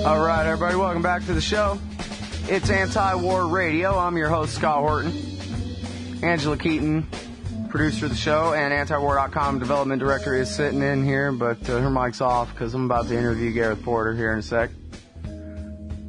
All right, everybody, welcome back to the show. It's Anti-War Radio. I'm your host, Scott Horton. Angela Keaton, producer of the show, and antiwar.com development director is sitting in here, but her mic's off because I'm about to interview Gareth Porter here in a sec.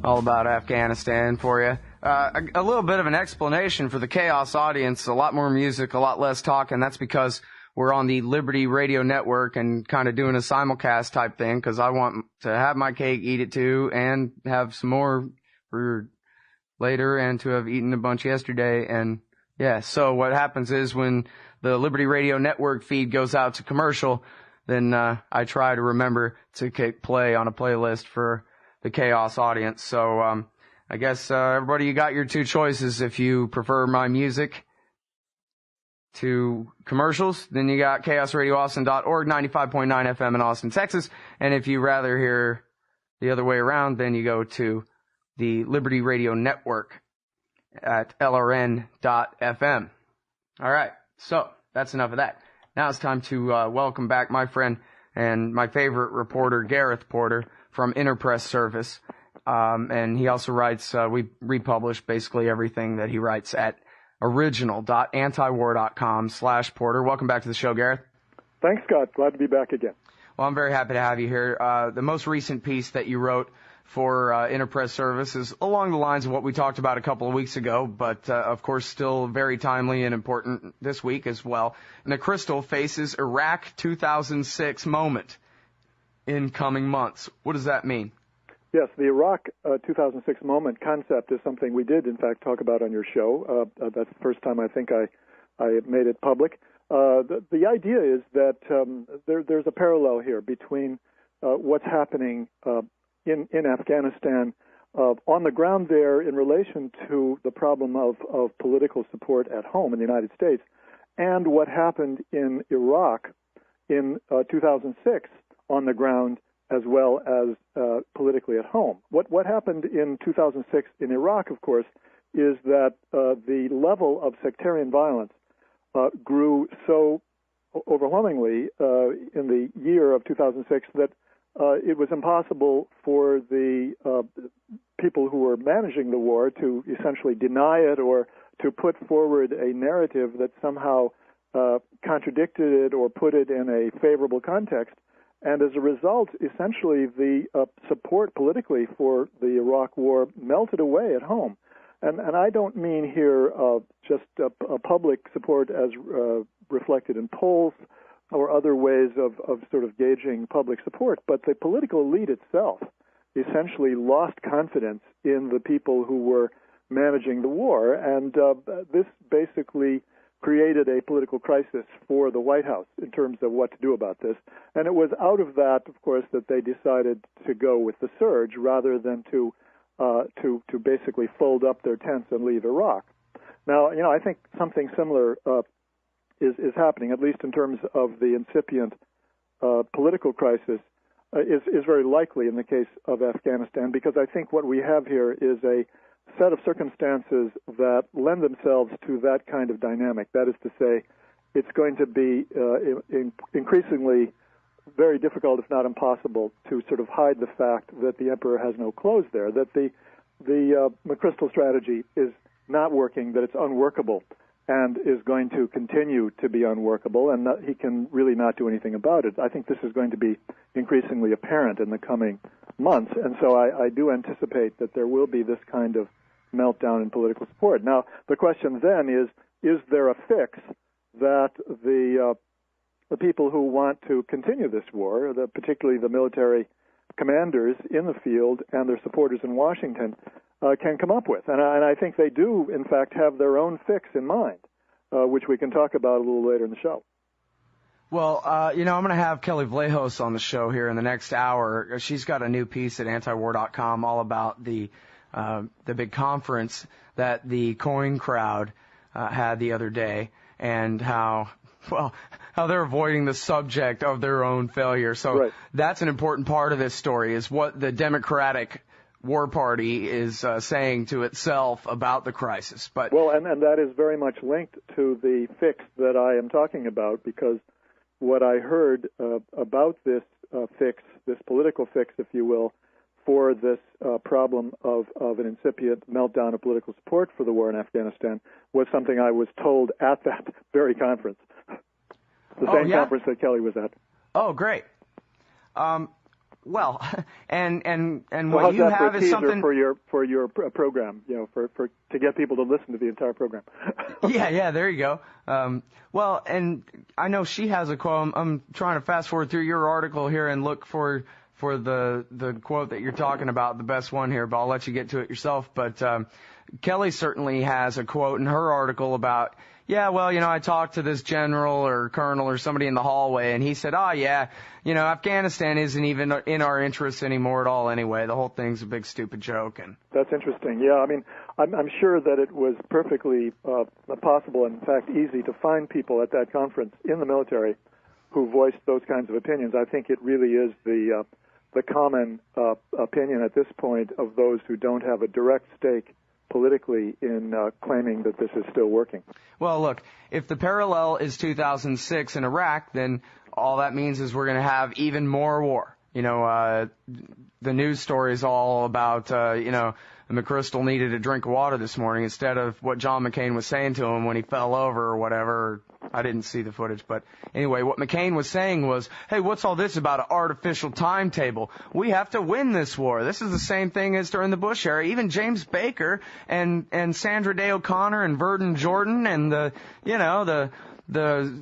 All about Afghanistan for you. A little bit of an explanation for the Chaos audience. A lot more music, a lot less talk, and that's because we're on the Liberty Radio Network and kind of doing a simulcast type thing because I want to have my cake, eat it too, and have some more for later and to have eaten a bunch yesterday. And yeah, so what happens is when the Liberty Radio Network feed goes out to commercial, then I try to remember to click play on a playlist for the Chaos audience. So I guess everybody, you got your two choices. If you prefer my music to commercials, then you got chaosradioaustin.org, 95.9 FM in Austin, Texas. And if you rather hear the other way around, then you go to the Liberty Radio Network at lrn.fm. All right, so that's enough of that. Now it's time to welcome back my friend and my favorite reporter, Gareth Porter from Interpress Service. And he also writes, we republish basically everything that he writes at original.antiwar.com/Porter. Welcome back to the show, Gareth. Thanks, Scott. Glad to be back again. Well, I'm very happy to have you here. The most recent piece that you wrote for Interpress Service is along the lines of what we talked about a couple of weeks ago, but of course still very timely and important this week as well. McChrystal faces Iraq 2006 moment in coming months. What does that mean? Yes, the Iraq 2006 moment concept is something we did, in fact, talk about on your show. That's the first time I think I made it public. The idea is that there's a parallel here between what's happening in Afghanistan on the ground there in relation to the problem of political support at home in the United States and what happened in Iraq in 2006 on the ground as well as politically at home. What happened in 2006 in Iraq, of course, is that the level of sectarian violence grew so overwhelmingly in the year of 2006 that it was impossible for the people who were managing the war to essentially deny it or to put forward a narrative that somehow contradicted it or put it in a favorable context. And as a result, essentially, the support politically for the Iraq war melted away at home. And I don't mean here just a public support as reflected in polls or other ways of sort of gauging public support, but the political elite itself essentially lost confidence in the people who were managing the war. And this basically created a political crisis for the White House in terms of what to do about this. And it was out of that, of course, that they decided to go with the surge rather than to basically fold up their tents and leave Iraq. Now, I think something similar is happening, at least in terms of the incipient political crisis, is very likely in the case of Afghanistan, because I think what we have here is a set of circumstances that lend themselves to that kind of dynamic. That is to say, it's going to be increasingly very difficult, if not impossible, to sort of hide the fact that the emperor has no clothes there, that the McChrystal strategy is not working, that it's unworkable, and is going to continue to be unworkable, and that he can really not do anything about it. I think this is going to be increasingly apparent in the coming months, and so I do anticipate that there will be this kind of meltdown in political support. Now, the question then is there a fix that the people who want to continue this war, particularly the military commanders in the field and their supporters in Washington, can come up with? And I think they do, in fact, have their own fix in mind, which we can talk about a little later in the show. Well, I'm going to have Kelly Vlahos on the show here in the next hour. She's got a new piece at antiwar.com all about the big conference that the Coin crowd had the other day, and how they're avoiding the subject of their own failure. So That's an important part of this story, is what the Democratic war party is saying to itself about the crisis. But well, and that is very much linked to the fix that I am talking about, because what I heard about this fix, this political fix, if you will, for this problem of an incipient meltdown of political support for the war in Afghanistan was something I was told at that very conference, the same conference that Kelly was at. Oh, great. Well, and well, what you have is something for your program, for to get people to listen to the entire program. yeah, there you go. Well, and I know she has a quote. I'm trying to fast forward through your article here and look for the quote that you're talking about, the best one here, but I'll let you get to it yourself. But Kelly certainly has a quote in her article about, I talked to this general or colonel or somebody in the hallway, and he said, Afghanistan isn't even in our interests anymore at all anyway. The whole thing's a big stupid joke. And that's interesting. Yeah, I mean, I'm sure that it was perfectly possible, and in fact easy, to find people at that conference in the military who voiced those kinds of opinions. I think it really is the common opinion at this point of those who don't have a direct stake politically in claiming that this is still working. Well, look, if the parallel is 2006 in Iraq, then all that means is we're going to have even more war. The news story is all about, McChrystal needed a drink of water this morning instead of what John McCain was saying to him when he fell over or whatever. I didn't see the footage, but anyway, what McCain was saying was, hey, what's all this about an artificial timetable? We have to win this war. This is the same thing as during the Bush era. Even James Baker and Sandra Day O'Connor and Verdun Jordan and the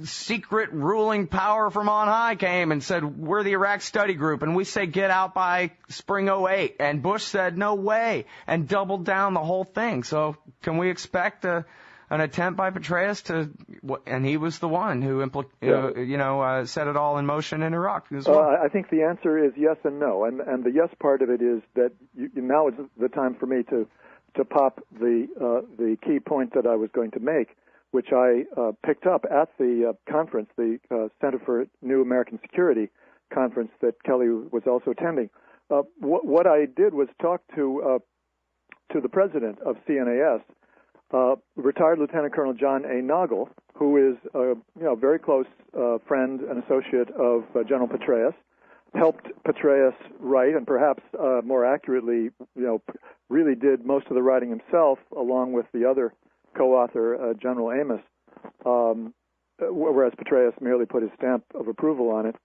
secret ruling power from on high came and said, we're the Iraq Study Group, and we say get out by spring '08. And Bush said, no way, and doubled down the whole thing. So can we expect an attempt by Petraeus and he was the one who set it all in motion in Iraq as well? I think the answer is yes and no. And the yes part of it is that now is the time for me to pop the key point that I was going to make, which I picked up at the conference, the Center for New American Security conference that Kelly was also attending. What I did was talk to the president of CNAS, retired Lieutenant Colonel John A. Noggle, who is a very close friend and associate of General Petraeus, helped Petraeus write, and perhaps more accurately, really did most of the writing himself, along with the other co-author, General Amos, whereas Petraeus merely put his stamp of approval on it.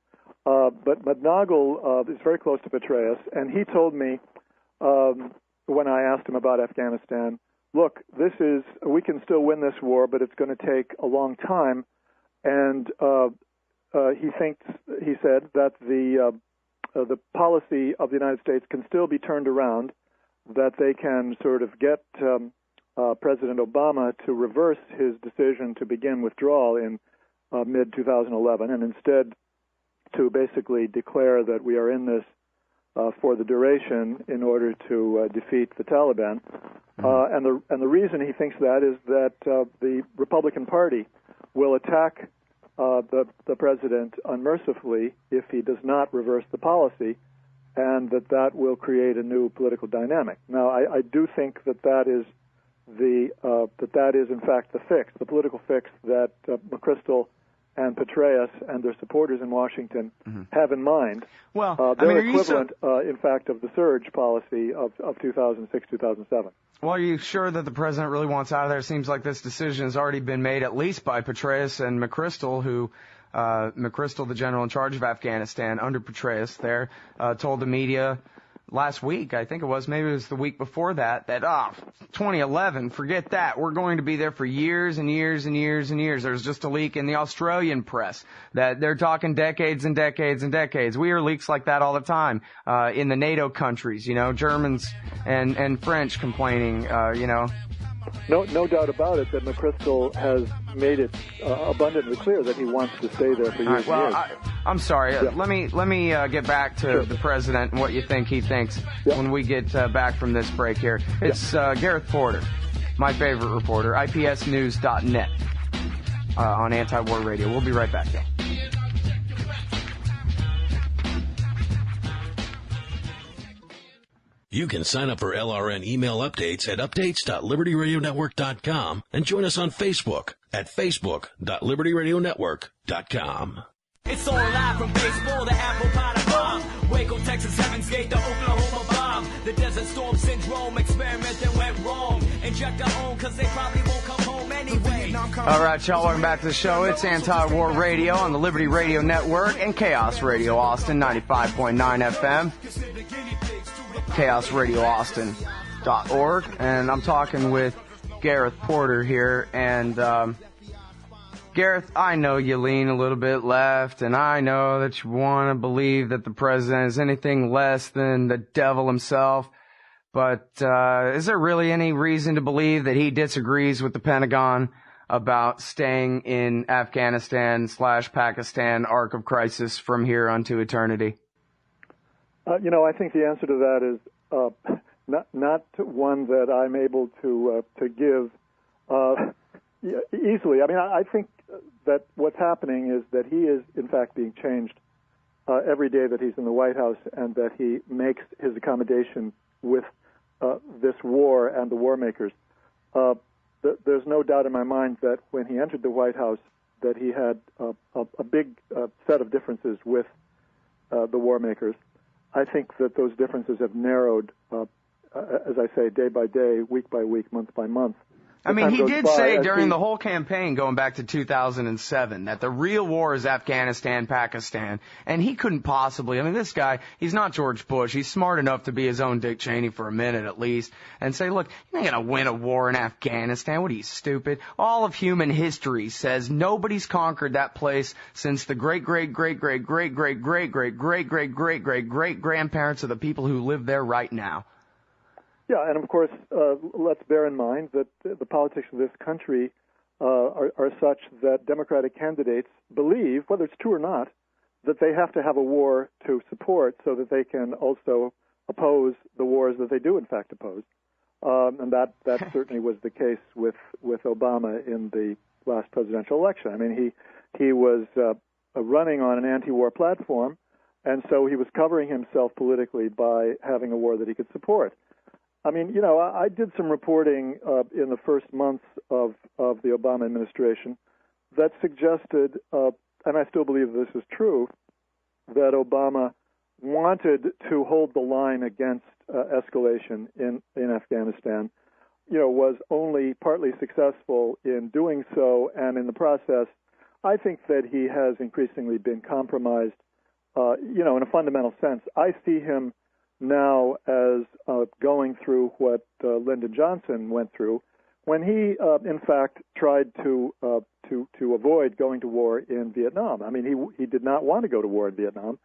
But Noggle is very close to Petraeus, and he told me when I asked him about Afghanistan, look, we can still win this war, but it's going to take a long time, and he said that the policy of the United States can still be turned around, that they can sort of get President Obama to reverse his decision to begin withdrawal in mid-2011, and instead to basically declare that we are in this for the duration in order to defeat the Taliban. And the reason he thinks that is that the Republican Party will attack the president unmercifully if he does not reverse the policy, and that will create a new political dynamic. Now, I do think that is in fact the fix, the political fix that McChrystal and Petraeus and their supporters in Washington have in mind. Well, they're equivalent, in fact, of the surge policy of 2006, 2007. Well, are you sure that the president really wants out of there? It seems like this decision has already been made, at least by Petraeus and McChrystal, who McChrystal, the general in charge of Afghanistan under Petraeus there, told the media last week, I think it was, maybe it was the week before that 2011, forget that. We're going to be there for years and years and years and years. There's just a leak in the Australian press that they're talking decades and decades and decades. We hear leaks like that all the time in the NATO countries, Germans and French complaining, No doubt about it that McChrystal has made it abundantly clear that he wants to stay there for years and years. I'm sorry. Yeah. Let me get back to the president and what you think he thinks when we get back from this break here. It's Gareth Porter, my favorite reporter, IPSnews.net on Anti-War Radio. We'll be right back, though. You can sign up for LRN email updates at updates.libertyradionetwork.com and join us on Facebook at facebook.libertyradionetwork.com. It's all live from baseball to apple pie to bomb. Waco, Texas, Heaven's Gate to Oklahoma bomb. The Desert Storm Syndrome experiment that went wrong. Inject our own because they probably won't come home anyway. All right, y'all, welcome back to the show. It's Anti-War Radio on the Liberty Radio Network and Chaos Radio Austin, 95.9 FM. ChaosRadioAustin.org. And I'm talking with Gareth Porter here. And Gareth, I know you lean a little bit left, and I know that you want to believe that the president is anything less than the devil himself. But is there really any reason to believe that he disagrees with the Pentagon about staying in Afghanistan/Pakistan arc of crisis from here unto eternity? I think the answer to that is not one that I'm able to give easily. I mean, I think that what's happening is that he is, in fact, being changed every day that he's in the White House, and that he makes his accommodation with this war and the war makers. There's no doubt in my mind that when he entered the White House, that he had a big set of differences with the war makers. I think that those differences have narrowed, as I say, day by day, week by week, month by month. I mean, he did say during the whole campaign going back to 2007 that the real war is Afghanistan, Pakistan, and he couldn't possibly, I mean, this guy, he's not George Bush. He's smart enough to be his own Dick Cheney for a minute at least and say, look, you're not going to win a war in Afghanistan. What are you, stupid? All of human history says nobody's conquered that place since the great-great-great-great-great-great-great-great-great-great-great-grandparents of the people who live there right now. Yeah, and of course, let's bear in mind that the politics of this country are such that Democratic candidates believe, whether it's true or not, that they have to have a war to support so that they can also oppose the wars that they do, in fact, oppose. And that certainly was the case with Obama in the last presidential election. I mean, he was running on an anti-war platform, and so he was covering himself politically by having a war that he could support. I mean, I did some reporting in the first months of the Obama administration that suggested, and I still believe this is true, that Obama wanted to hold the line against escalation in Afghanistan, was only partly successful in doing so, and in the process, I think that he has increasingly been compromised, in a fundamental sense. I see him now as going through what Lyndon Johnson went through when he, in fact, tried to avoid going to war in Vietnam. I mean, he did not want to go to war in Vietnam.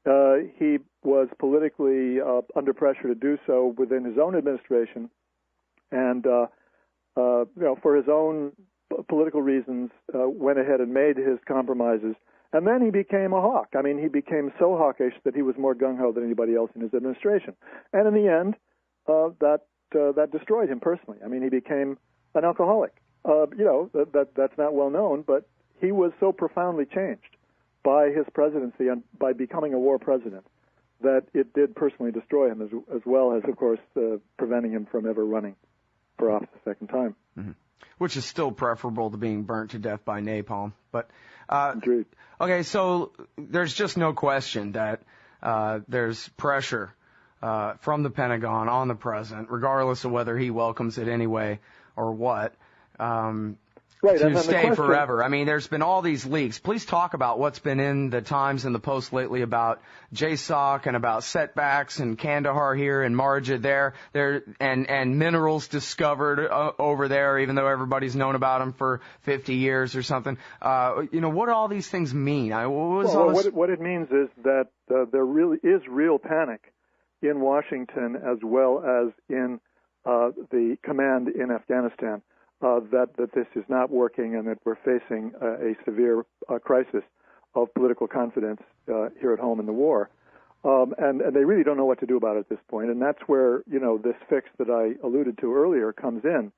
He was politically under pressure to do so within his own administration, and for his own political reasons, went ahead and made his compromises. And then he became a hawk. I mean, he became so hawkish that he was more gung-ho than anybody else in his administration. And in the end, that destroyed him personally. I mean, he became an alcoholic. That's not well known, but he was so profoundly changed by his presidency and by becoming a war president that it did personally destroy him, as well as, of course, preventing him from ever running for office a second time. Mm-hmm. Which is still preferable to being burnt to death by napalm. But okay, so there's just no question that there's pressure from the Pentagon on the president, regardless of whether he welcomes it anyway or what, to stay forever. I mean, there's been all these leaks. Please talk about what's been in the Times and the Post lately about JSOC and about setbacks and Kandahar here and Marja there and minerals discovered over there, even though everybody's known about them for 50 years or something. What do all these things mean? What it means is that there really is real panic in Washington as well as in the command in Afghanistan. That this is not working and that we're facing a severe crisis of political confidence here at home in the war. And they really don't know what to do about it at this point. And that's where, this fix that I alluded to earlier comes in.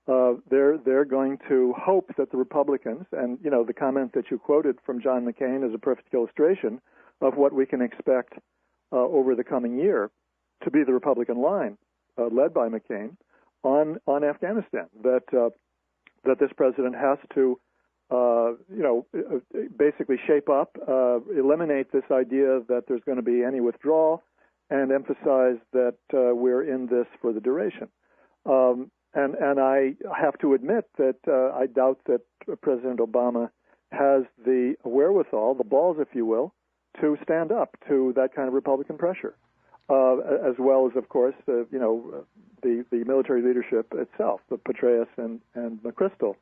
They're going to hope that the Republicans, and, the comment that you quoted from John McCain is a perfect illustration of what we can expect over the coming year. to be the Republican line led by McCain on Afghanistan. That this president has to basically shape up, eliminate this idea that there's going to be any withdrawal, and emphasize that we're in this for the duration. And I have to admit that I doubt that President Obama has the wherewithal, the balls, if you will, to stand up to that kind of Republican pressure, as well as, of course, the military leadership itself, the Petraeus and McChrystal,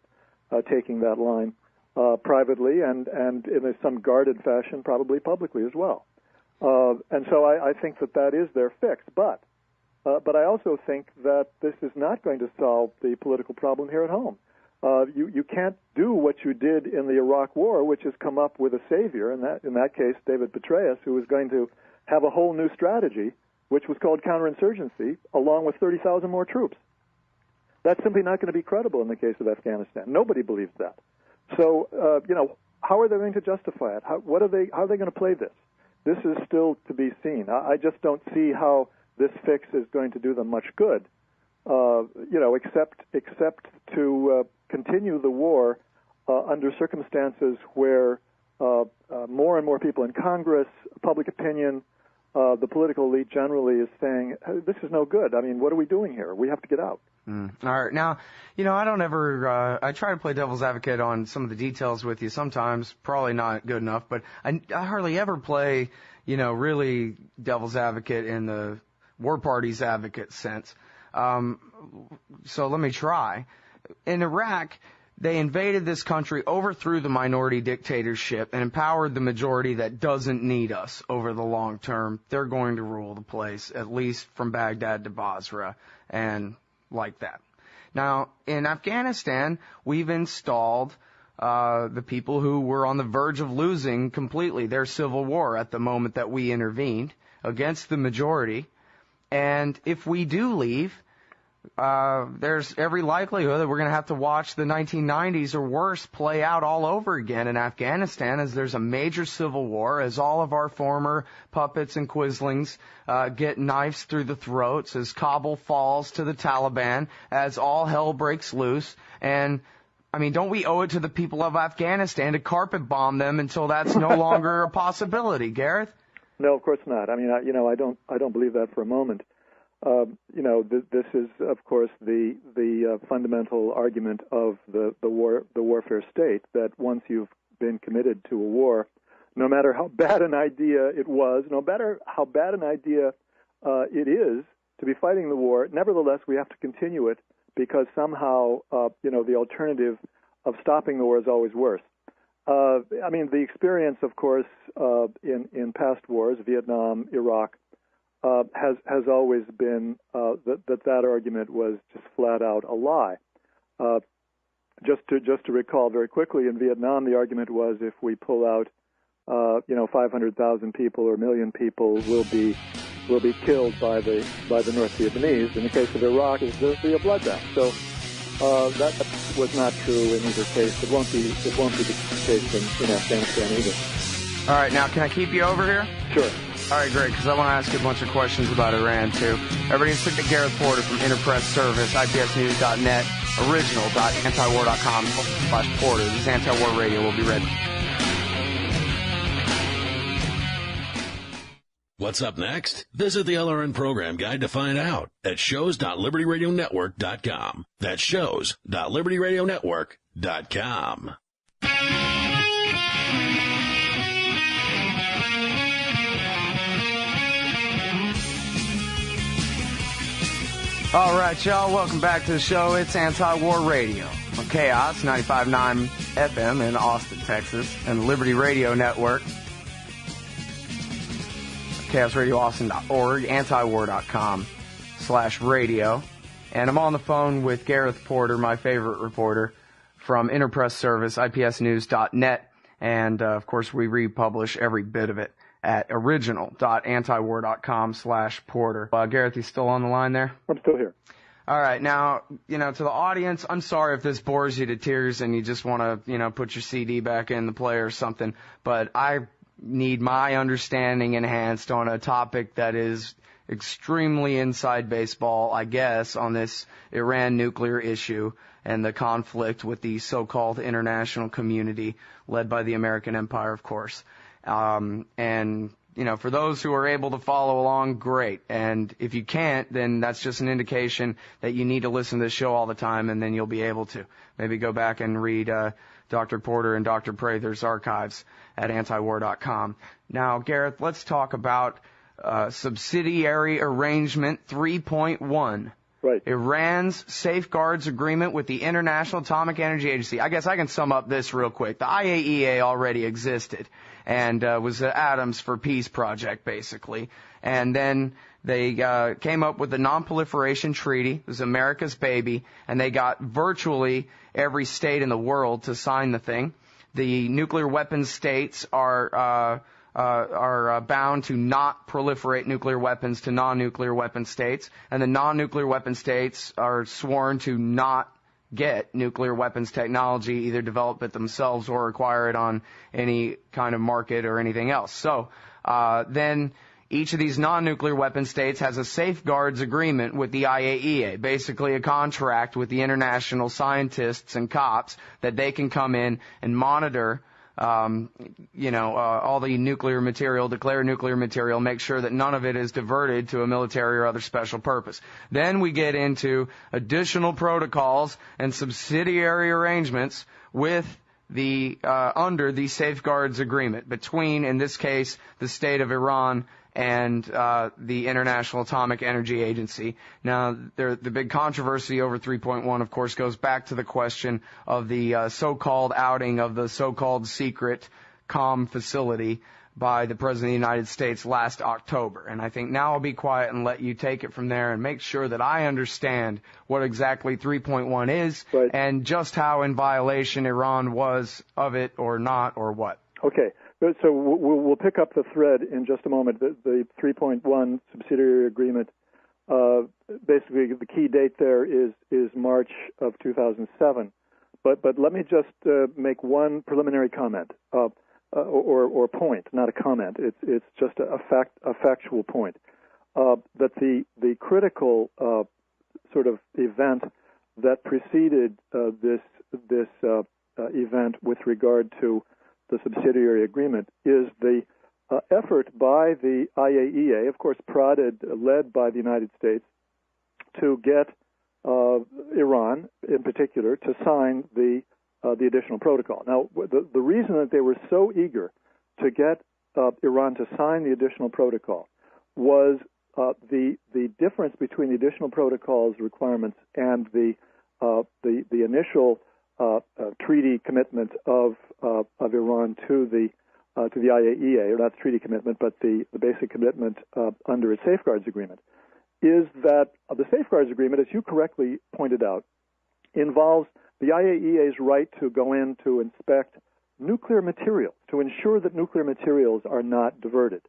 taking that line privately and in some guarded fashion, probably publicly as well. And so I think that is their fix. But I also think that this is not going to solve the political problem here at home. You can't do what you did in the Iraq War, which is come up with a savior, in that case, David Petraeus, who was going to have a whole new strategy, which was called counterinsurgency, along with 30,000 more troops. That's simply not going to be credible in the case of Afghanistan. Nobody believes that. So, how are they going to justify it? How are they going to play this? This is still to be seen. I just don't see how this fix is going to do them much good, except to continue the war under circumstances where more and more people in Congress, public opinion, the political elite generally is saying, hey, this is no good. I mean, what are we doing here? We have to get out. All right. Now, I don't ever, I try to play devil's advocate on some of the details with you sometimes, probably not good enough, but I hardly ever play, really devil's advocate in the war party's advocate sense. So let me try. In Iraq, they invaded this country, overthrew the minority dictatorship, and empowered the majority that doesn't need us over the long term. They're going to rule the place, at least from Baghdad to Basra, and like that. Now, in Afghanistan, we've installed the people who were on the verge of losing completely their civil war at the moment that we intervened against the majority. And if we do leave, there's every likelihood that we're going to have to watch the 1990s or worse play out all over again in Afghanistan, as there's a major civil war, as all of our former puppets and quislings get knives through the throats, as Kabul falls to the Taliban, as all hell breaks loose. And I mean, don't we owe it to the people of Afghanistan to carpet bomb them until that's no longer a possibility, Gareth? No, of course not. I mean, I don't believe that for a moment. This is, of course, the fundamental argument of the warfare state, that once you've been committed to a war, no matter how bad an idea it was, no matter how bad an idea it is to be fighting the war, nevertheless we have to continue it, because somehow the alternative of stopping the war is always worse. I mean, the experience, of course, in past wars, Vietnam, Iraq, has always been that argument was just flat out a lie. Just to recall very quickly, in Vietnam, the argument was if we pull out, 500,000 people or 1 million people will be killed by the North Vietnamese. In the case of Iraq, there'll be a bloodbath. So that was not true in either case. It won't be the case in Afghanistan either. All right, now can I keep you over here? Sure. All right, great, because I want to ask you a bunch of questions about Iran, too. Everybody just look at Gareth Porter from Interpress Service, IPSnews.net, original.antiwar.com/Porter. This is Anti-War Radio. We'll be ready. What's up next? Visit the LRN program guide to find out at shows.libertyradionetwork.com. That's shows.libertyradionetwork.com. All right, y'all, welcome back to the show. It's Anti-War Radio on Chaos 95.9 FM in Austin, Texas, and the Liberty Radio Network. ChaosRadioAustin.org, antiwar.com/radio. And I'm on the phone with Gareth Porter, my favorite reporter, from Interpress Service, IPSnews.net. And, of course, we republish every bit of it at original.antiwar.com/Porter. Gareth, you still on the line there? I'm still here. All right. Now, to the audience, I'm sorry if this bores you to tears and you just want to, put your CD back in the player or something, but I need my understanding enhanced on a topic that is extremely inside baseball, I guess, on this Iran nuclear issue and the conflict with the so-called international community led by the American empire, of course. And, you know, for those who are able to follow along, great. And if you can't, then that's just an indication that you need to listen to this show all the time, and then you'll be able to. Maybe go back and read Dr. Porter and Dr. Prather's archives at antiwar.com. Now, Gareth, let's talk about subsidiary arrangement 3.1. Right. Iran's safeguards agreement with the International Atomic Energy Agency. I guess I can sum up this real quick. The IAEA already existed and was the Atoms for Peace project, basically. And then they came up with the Non-Proliferation Treaty. It was America's baby, and they got virtually every state in the world to sign the thing. The nuclear weapons states are bound to not proliferate nuclear weapons to non-nuclear weapon states, and the non-nuclear weapon states are sworn to not get nuclear weapons technology, either develop it themselves or acquire it on any kind of market or anything else. So then each of these non-nuclear weapon states has a safeguards agreement with the IAEA, basically a contract with the international scientists and cops that they can come in and monitor all the nuclear material, declare nuclear material, make sure that none of it is diverted to a military or other special purpose. Then we get into additional protocols and subsidiary arrangements with the under the safeguards agreement between, in this case, the state of Iran and the International Atomic Energy Agency. Now, the big controversy over 3.1, of course, goes back to the question of the so-called outing of the so-called secret COM facility by the President of the United States last October. And I think now I'll be quiet and let you take it from there and make sure that I understand what exactly 3.1 is, right, and just how in violation Iran was of it or not, or what. Okay. So we'll pick up the thread in just a moment. The 3.1 subsidiary agreement, basically the key date there is March of 2007. But let me just make one preliminary comment, or point, not a comment. It's just a factual point, that the critical sort of event that preceded this event with regard to the subsidiary agreement is the effort by the IAEA, of course led by the United States, to get Iran, in particular, to sign the additional protocol. Now, the reason that they were so eager to get Iran to sign the additional protocol was the difference between the additional protocol's requirements and the initial treaty commitment of Iran to the IAEA, or not the treaty commitment, but the basic commitment under its safeguards agreement, is that the safeguards agreement, as you correctly pointed out, involves the IAEA's right to go in to inspect nuclear materials, to ensure that nuclear materials are not diverted.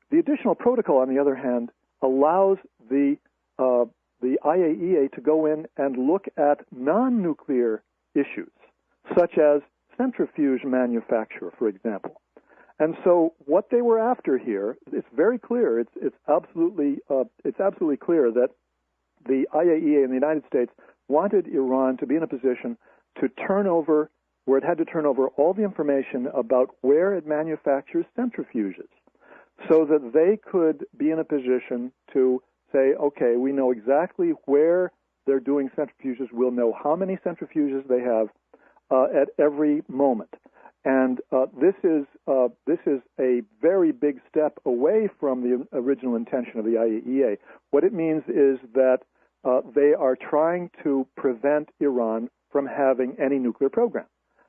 The additional protocol, on the other hand, allows the IAEA to go in and look at non-nuclear issues, such as centrifuge manufacture, for example. And so, what they were after here, it's very clear. It's absolutely clear that the IAEA in the United States wanted Iran to be in a position to turn over, where it had to turn over all the information about where it manufactures centrifuges, so that they could be in a position to say, okay, we know exactly where they're doing centrifuges. We'll know how many centrifuges they have at every moment. And this is a very big step away from the original intention of the IAEA. What it means is that they are trying to prevent Iran from having any nuclear program,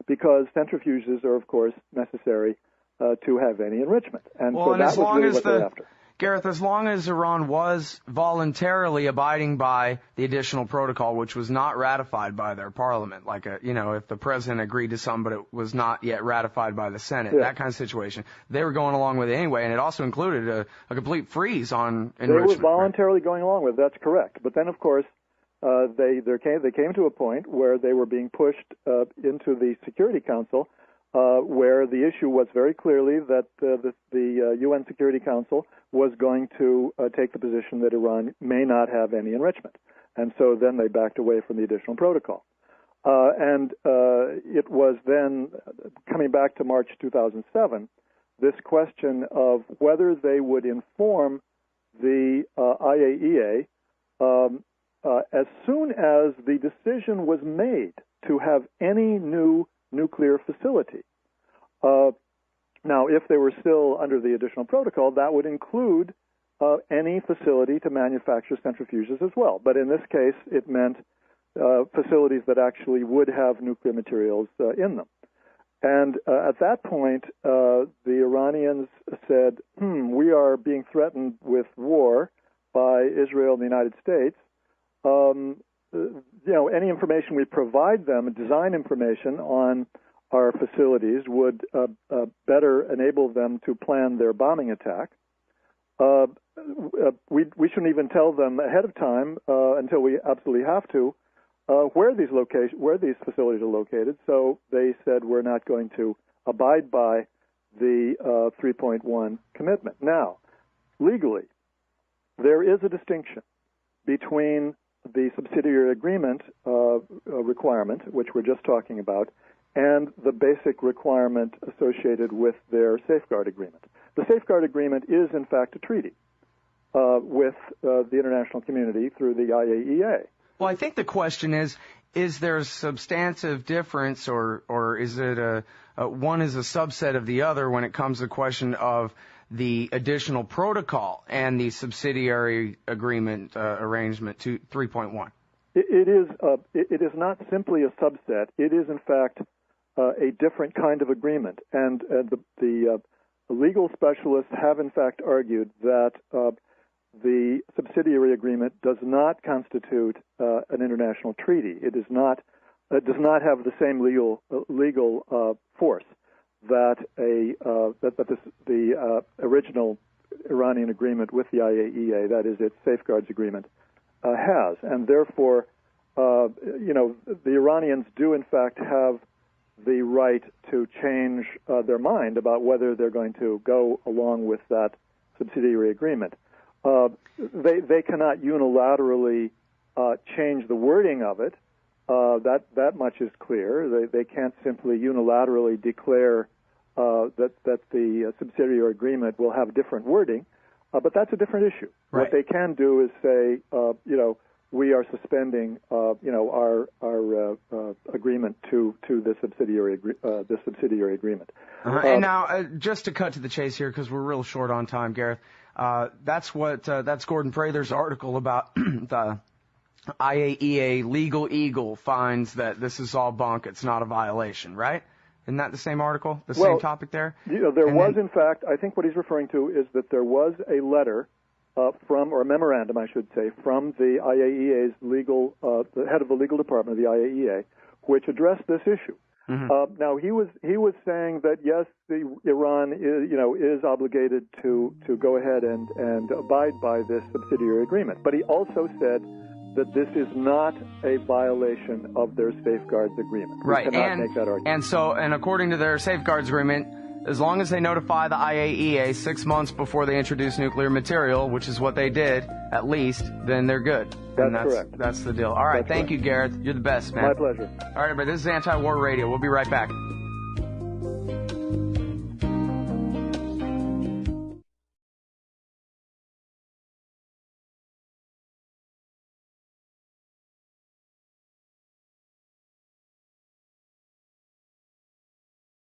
because centrifuges are, of course, necessary to have any enrichment. And well, so and that was really what they're after. Gareth, as long as Iran was voluntarily abiding by the additional protocol, which was not ratified by their parliament, if the president agreed to something but it was not yet ratified by the Senate, that kind of situation, they were going along with it anyway, and it also included a complete freeze on enrichment. They were voluntarily going along with it, that's correct. But then, of course, they came to a point where they were being pushed into the Security Council where the issue was very clearly that the UN Security Council was going to take the position that Iran may not have any enrichment. And so then they backed away from the additional protocol. And it was then, coming back to March 2007, this question of whether they would inform the IAEA as soon as the decision was made to have any new nuclear facility. Now, if they were still under the additional protocol, that would include any facility to manufacture centrifuges as well. But in this case, it meant facilities that actually would have nuclear materials in them. And at that point, the Iranians said, we are being threatened with war by Israel and the United States. Any information we provide them, design information on our facilities, would better enable them to plan their bombing attack. We shouldn't even tell them ahead of time until we absolutely have to where these facilities are located. So they said we're not going to abide by the 3.1 commitment. Now, legally, there is a distinction between the subsidiary agreement requirement, which we're just talking about, and the basic requirement associated with their safeguard agreement. The safeguard agreement is, in fact, a treaty with the international community through the IAEA. Well, I think the question is there a substantive difference, or is it one is a subset of the other when it comes to the question of the additional protocol and the subsidiary agreement arrangement to 3.1? It is not simply a subset. It is, in fact, a different kind of agreement. And the legal specialists have, in fact, argued that the subsidiary agreement does not constitute an international treaty. It does not have the same legal force that the original Iranian agreement with the IAEA, that is, its safeguards agreement, has. And therefore, the Iranians do, in fact, have the right to change their mind about whether they're going to go along with that subsidiary agreement. They cannot unilaterally change the wording of it. That much is clear. They can't simply unilaterally declare that the subsidiary agreement will have different wording, but that's a different issue. Right. What they can do is say, we are suspending, our agreement to the subsidiary agreement. And now, just to cut to the chase here, because we're real short on time, Gareth. That's Gordon Prather's article about the IAEA Legal Eagle finds that this is all bunk. It's not a violation, right? Isn't that the same article, same topic there? In fact, I think what he's referring to is that there was a letter or a memorandum, I should say, from the IAEA's the head of the legal department of the IAEA, which addressed this issue. Mm-hmm. Now he was saying that yes, Iran is obligated to go ahead and abide by this subsidiary agreement, but he also said that this is not a violation of their safeguards agreement. Right, we cannot make that argument. And according to their safeguards agreement, as long as they notify the IAEA 6 months before they introduce nuclear material, which is what they did, at least, then they're good. That's correct. That's the deal. All right, thank you, Gareth. You're the best, man. My pleasure. All right, everybody, this is Anti-War Radio. We'll be right back.